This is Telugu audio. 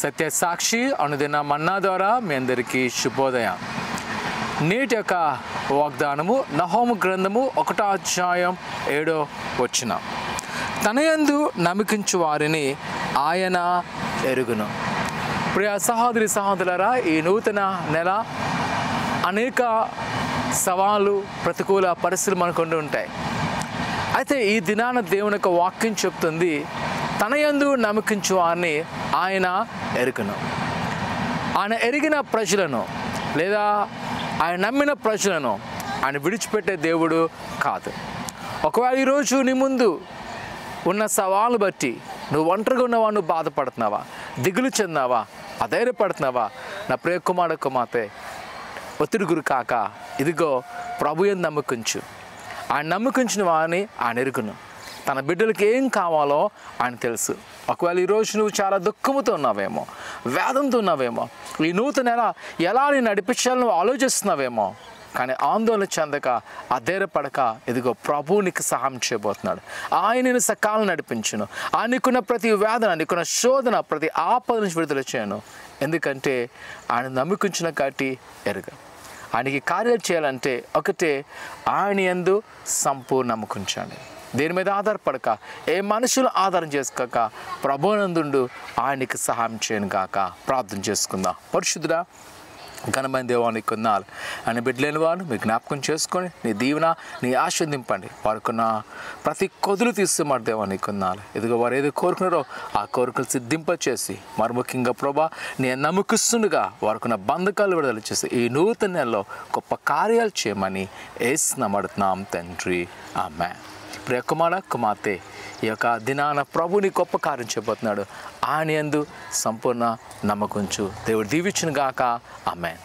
సత్య సాక్షి అనుదిన మన్నా ద్వారా మీ అందరికీ శుభోదయం. నేటి యొక్క వాగ్దానము నహోము గ్రంథము 1వ అధ్యాయం 7వ వచనం. తనయందు నమ్మకించు వారిని ఆయన ఎరుగును. ప్రియ సహోదరి సహోదరులారా, ఈ నూతన నెల అనేక సవాళ్ళు, ప్రతికూల పరిస్థితులు మనకుంటూ ఉంటాయి. అయితే ఈ దినాన దేవుని యొక్క వాక్యం చెప్తుంది, తనయందు నమ్మకించు వారిని ఆయన ఎరుగును. ఆయన ఎరిగిన ప్రజలను లేదా ఆయన నమ్మిన ప్రజలను ఆయన విడిచిపెట్టే దేవుడు కాదు. ఒకవేళ ఈరోజు నీ ముందు ఉన్న సవాళ్ళు బట్టి నువ్వు ఒంటరిగా ఉన్నావా, నువ్వు బాధపడుతున్నావా, దిగులు చెందావా, అధైర్యపడుతున్నావా, నా ప్రియ కుమార కుమార్తె, ఒత్తిడి గురి కాక ఇదిగో ప్రభువుని నమ్మకించు. ఆయన నమ్మకించిన వారిని ఆయన ఎరుగును. తన బిడ్డలకి ఏం కావాలో ఆయన తెలుసు. ఒకవేళ ఈరోజు నువ్వు చాలా దుఃఖంతో ఉన్నావేమో, వేదంతో ఉన్నావేమో, ఈ నూతన ఎలా నేను నడిపించాలని నువ్వు ఆలోచిస్తున్నావేమో, కానీ ఆందోళన చెందక అధైర్యపడక ఇదిగో ప్రభువు నీకు సహాయం చేయబోతున్నాడు. ఆయన నేను సకాలం నడిపించును. ఆయనకున్న ప్రతి వేదన, నీకున్న శోధన, ప్రతి ఆపద నుంచి విడుదల చేయను. ఎందుకంటే ఆయన నమ్మకించిన కాటి ఎరుగ. ఆయనకి కార్యాలు చేయాలంటే ఒకటే, ఆయన యందు సంపూర్ణ నమ్మకించండి. దేని మీద ఆధారపడక, ఏ మనుషులు ఆధారం చేసుకోక ప్రభువునందుండు ఆయనకి సహాయం చేయను కాక. ప్రార్థన చేసుకుందాం. పరిశుద్ధుడా, ఘనమైన దేవానికి కొన్నాళ్ళు అని బిడ్డలేని వారు మీ జ్ఞాపకం చేసుకొని నీ దీవెన, నీ ఆశీర్వదింపండి. వారుకున్న ప్రతి కొదులు తీస్తున్నారు దేవానికి కొన్నాళ్ళు. ఇదిగో వారు ఏదో కోరుకున్నారో ఆ కోరికలు సిద్ధింపచేసి, మరి ముఖ్యంగా ప్రభా నేను నమ్మకిస్తుండగా వారుకున్న బంధకాలు విడుదల చేసి ఈ నూతన నెలలో గొప్ప కార్యాలు చేయమని యేసునామమున అడుగుతున్నాం తండ్రి, ఆమేన్. ప్రియ కుమార కుమార్తె, ఈ యొక్క దినాన ప్రభుని గొప్ప కార్యం చేయబోతున్నాడు. ఆయన యందు సంపూర్ణ నమ్మకంచు. దేవుడు దీవించును గాక. ఆమేన్.